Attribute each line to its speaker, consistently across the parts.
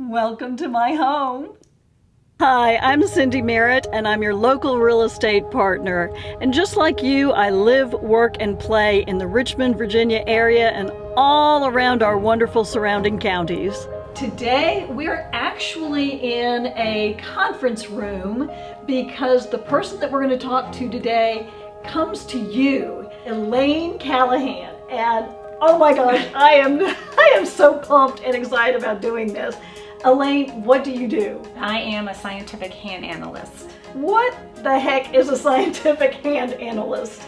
Speaker 1: Welcome to my home. Hi, I'm Cindy Merritt, and I'm your local real estate partner. And just like you, I live, work, and play in the Richmond, Virginia area and all around our wonderful surrounding counties. Today, we're actually in a conference room because the person that we're going to talk to today comes to you, Elaine Callahan. And oh my gosh, I am so pumped and excited about doing this. Elaine, what do you do?
Speaker 2: I am a scientific hand analyst.
Speaker 1: What the heck is a scientific hand analyst?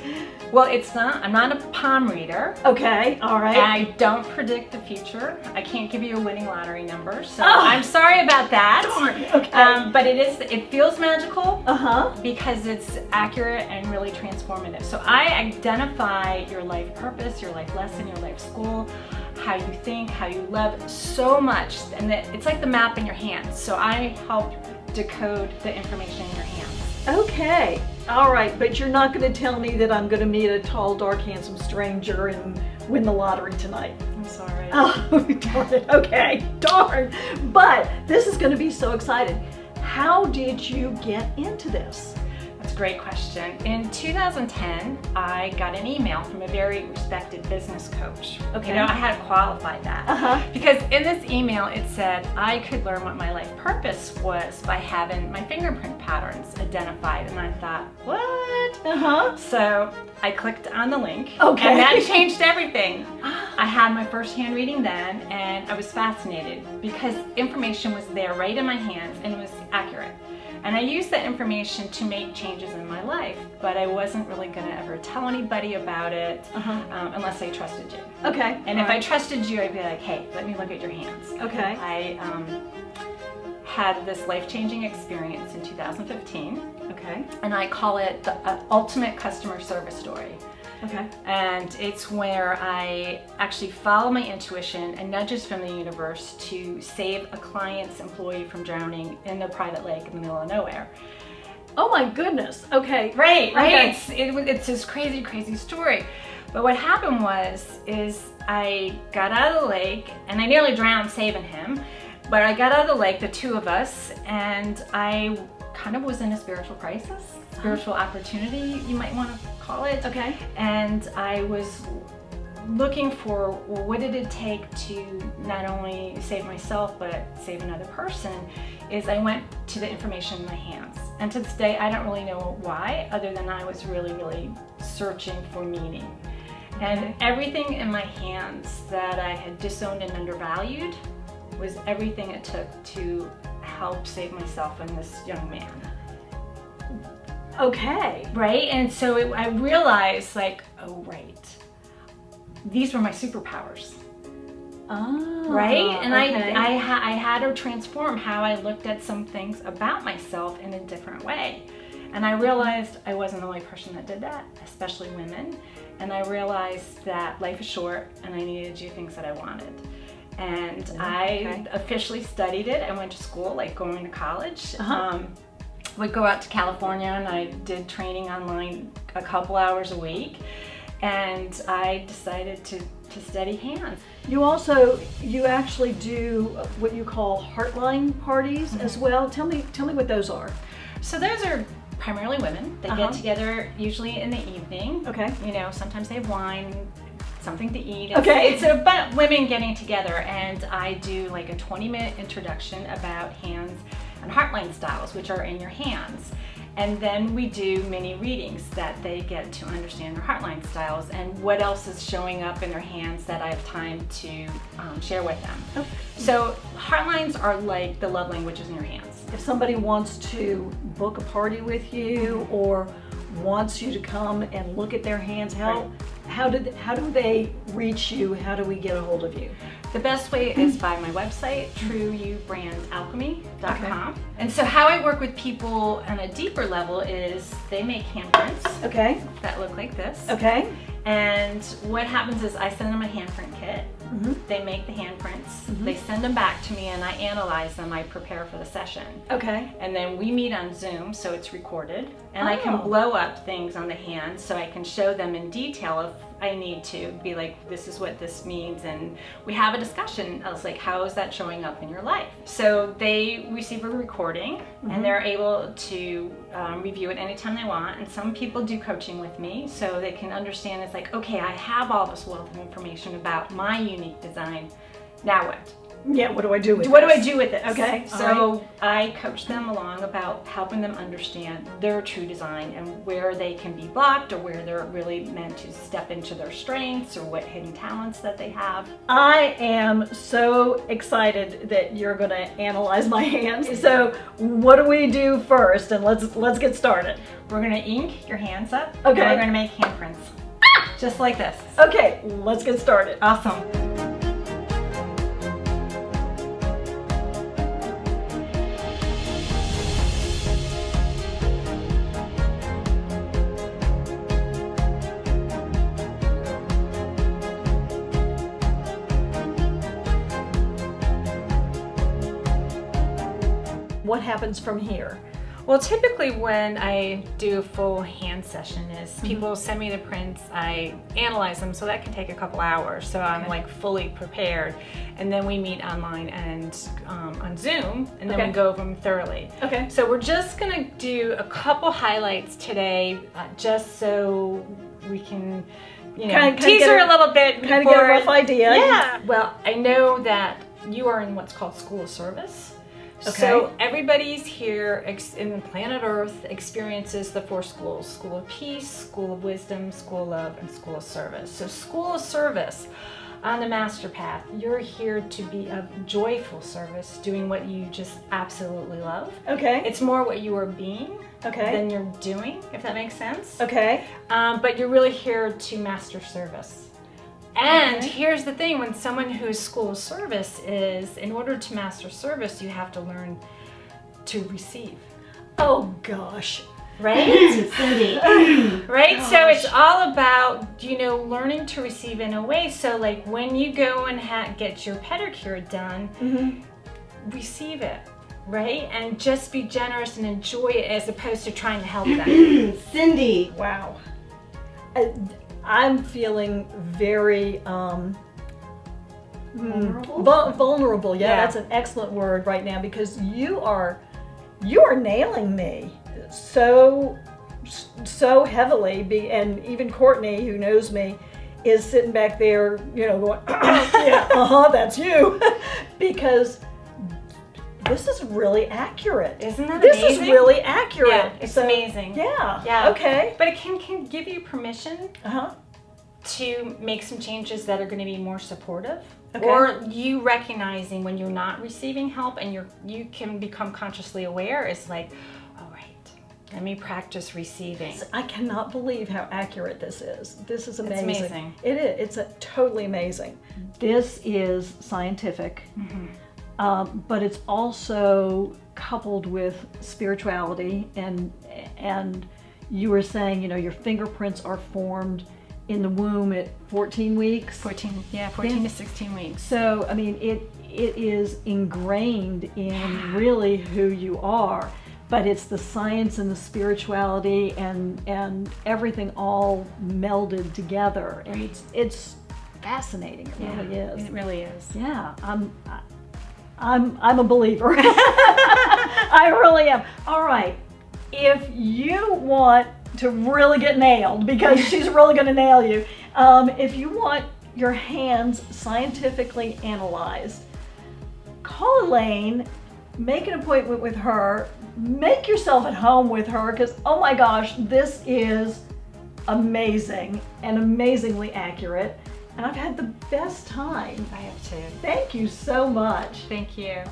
Speaker 2: Well, I'm not a palm reader.
Speaker 1: Okay, all right.
Speaker 2: I don't predict the future. I can't give you a winning lottery number, so I'm sorry about that.
Speaker 1: Darn, okay.
Speaker 2: But it feels magical
Speaker 1: Uh-huh.
Speaker 2: because it's accurate and really transformative. So I identify your life purpose, your life lesson, your life school, how you think, how you love so much, and it's like the map in your hands. So I help decode the information in your hands.
Speaker 1: Okay, all right, but you're not going to tell me that I'm going to meet a tall, dark, handsome stranger and win the lottery tonight.
Speaker 2: I'm sorry.
Speaker 1: Oh, darn it. Okay, darn. But this is going to be so exciting. How did you get into this?
Speaker 2: That's a great question. In 2010, I got an email from a very respected business coach.
Speaker 1: Okay.
Speaker 2: You know, I had to qualify that. Because in this email, it said I could learn what my life purpose was by having my fingerprint patterns identified. And I thought, what? So I clicked on the link.
Speaker 1: Okay.
Speaker 2: And that changed everything. I had my first hand reading then, and I was fascinated because information was there right in my hands and it was accurate. And I used that information to make changes in my life, but I wasn't really going to ever tell anybody about it unless I trusted you.
Speaker 1: Okay.
Speaker 2: And if I trusted you, I'd be like, hey, let me look at your hands.
Speaker 1: Okay.
Speaker 2: I had this life-changing experience in 2015.
Speaker 1: Okay.
Speaker 2: And I call it the ultimate customer service story.
Speaker 1: Okay.
Speaker 2: And it's where I actually follow my intuition and nudges from the universe to save a client's employee from drowning in a private lake in the middle of nowhere.
Speaker 1: Oh my goodness. Okay.
Speaker 2: Right.
Speaker 1: Okay.
Speaker 2: It's this crazy, crazy story. But what happened is I got out of the lake and I nearly drowned saving him. But I got out of the lake, the two of us, and I kind of was in a spiritual crisis, spiritual opportunity, you might want to call it.
Speaker 1: Okay.
Speaker 2: And I was looking for, well, what did it take to not only save myself, but save another person, is I went to the information in my hands. And to this day, I don't really know why, other than I was really, really searching for meaning. And everything in my hands that I had disowned and undervalued was everything it took to help save myself and this young man.
Speaker 1: Okay.
Speaker 2: Right? And so I realized, like, oh, right. These were my superpowers.
Speaker 1: Oh.
Speaker 2: Right? And
Speaker 1: okay.
Speaker 2: I had to transform how I looked at some things about myself in a different way. And I realized I wasn't the only person that did that, especially women. And I realized that life is short and I needed to do things that I wanted. And I officially studied it. I went to school, like going to college. Would go out to California and I did training online a couple hours a week. And I decided to study hands.
Speaker 1: You actually do what you call heartline parties as well. Tell me what those are.
Speaker 2: So those are primarily women. They get together usually in the evening.
Speaker 1: Okay.
Speaker 2: You know, sometimes they have wine, something to eat.
Speaker 1: It's
Speaker 2: about women getting together, and I do like a 20-minute introduction about hands and heartline styles, which are in your hands. And then we do mini readings that they get to understand their heartline styles and what else is showing up in their hands that I have time to share with them. Okay. So heartlines are like the love languages in your hands.
Speaker 1: If somebody wants to book a party with you or wants you to come and look at their hands, how do they reach you? How do we get a hold of you?
Speaker 2: The best way is by my website, trueyoubrandalchemy.com. Okay. And so how I work with people on a deeper level is they make handprints.
Speaker 1: Okay.
Speaker 2: That look like this.
Speaker 1: Okay.
Speaker 2: And what happens is I send them a handprint kit. They make the handprints. They send them back to me and I analyze them. I prepare for the session.
Speaker 1: Okay.
Speaker 2: And then we meet on Zoom, so it's recorded. And I can blow up things on the hand so I can show them in detail of I need to be like, this is what this means, and we have a discussion. I was like, how is that showing up in your life? So they receive a recording, and they're able to review it anytime they want. And some people do coaching with me, so they can understand it's like, okay, I have all this wealth of information about my unique design. Now what?
Speaker 1: Yeah, what do I do with
Speaker 2: What do I do with it?
Speaker 1: Okay,
Speaker 2: So I coach them along about helping them understand their true design and where they can be blocked, or where they're really meant to step into their strengths, or what hidden talents that they have.
Speaker 1: I am so excited that you're going to analyze my hands. So what do we do first? And let's get started.
Speaker 2: We're going to ink your hands up.
Speaker 1: Okay.
Speaker 2: And we're going to make handprints. Just like this.
Speaker 1: Okay, let's get started.
Speaker 2: Awesome.
Speaker 1: What happens from here?
Speaker 2: Well, typically when I do a full hand session is people send me the prints, I analyze them, so that can take a couple hours. So I'm like fully prepared, and then we meet online and on Zoom, and then we go over them thoroughly.
Speaker 1: Okay.
Speaker 2: So we're just gonna do a couple highlights today, just so we can, tease her a little bit.
Speaker 1: Kind of get a rough idea.
Speaker 2: Yeah. Well, I know that you are in what's called School of Service.
Speaker 1: Okay.
Speaker 2: So everybody's here in the planet Earth experiences the 4 schools: School of Peace, School of Wisdom, School of Love, and School of Service. So School of Service, on the Master Path, you're here to be of joyful service, doing what you just absolutely love.
Speaker 1: Okay.
Speaker 2: It's more what you are being
Speaker 1: Okay.
Speaker 2: than you're doing, if that makes sense.
Speaker 1: Okay.
Speaker 2: But you're really here to master service. And here's the thing, when someone who's School of Service is, in order to master service, you have to learn to receive.
Speaker 1: Oh gosh.
Speaker 2: Right?
Speaker 3: Cindy.
Speaker 2: Right?
Speaker 1: Gosh.
Speaker 2: So it's all about, learning to receive in a way. So like when you go and get your pedicure done, receive it, right? And just be generous and enjoy it, as opposed to trying to help them.
Speaker 3: Cindy.
Speaker 1: Wow. I'm feeling very vulnerable. Yeah, that's an excellent word right now, because you are nailing me so heavily. And even Courtney, who knows me, is sitting back there, going, yeah, that's you, because this is really accurate.
Speaker 2: Isn't that
Speaker 1: This
Speaker 2: amazing?
Speaker 1: is really accurate.
Speaker 2: Yeah, it's amazing.
Speaker 1: Yeah.
Speaker 2: Yeah.
Speaker 1: Okay.
Speaker 2: But it can give you permission
Speaker 1: Uh-huh.
Speaker 2: to make some changes that are going to be more supportive.
Speaker 1: Okay.
Speaker 2: Or you recognizing when you're not receiving help, and you can become consciously aware. It's like, all right, let me practice receiving.
Speaker 1: I cannot believe how accurate this is. This is amazing.
Speaker 2: It's amazing.
Speaker 1: It is. It's totally amazing. This is scientific, but it's also coupled with spirituality. And you were saying, your fingerprints are formed in the womb at 14 weeks.
Speaker 2: 14 to 16 weeks.
Speaker 1: So, I mean, it is ingrained in really who you are, but it's the science and the spirituality and everything all melded together, and it's fascinating. It really is.
Speaker 2: It really is.
Speaker 1: Yeah, I'm a believer. I really am. All right, if you want to really get nailed, because she's really going to nail you, if you want your hands scientifically analyzed, call Elaine, make an appointment with her, make yourself at home with her, because oh my gosh, this is amazing and amazingly accurate, and I've had the best time.
Speaker 2: I have too.
Speaker 1: Thank you so much.
Speaker 2: Thank you.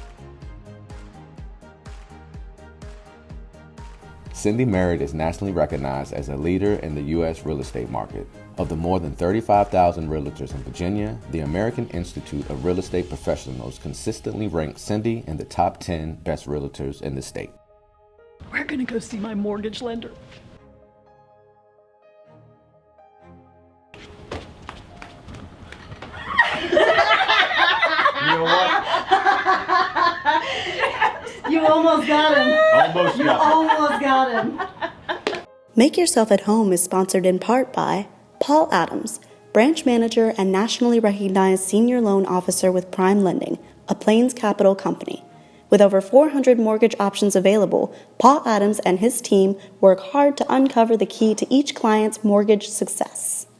Speaker 4: Cindy Merritt is nationally recognized as a leader in the U.S. real estate market. Of the more than 35,000 realtors in Virginia, the American Institute of Real Estate Professionals consistently ranks Cindy in the top 10 best realtors in the state.
Speaker 1: We're gonna go see my mortgage lender.
Speaker 5: You know what?
Speaker 3: You almost got him.
Speaker 5: Almost
Speaker 3: You
Speaker 5: got it.
Speaker 3: almost got him.
Speaker 6: Make Yourself at Home is sponsored in part by Paul Adams,
Speaker 5: branch manager and nationally recognized senior loan officer with Prime Lending, a Plains Capital company. With over 400 mortgage options available, Paul Adams and his team work hard to uncover the key to each client's mortgage success.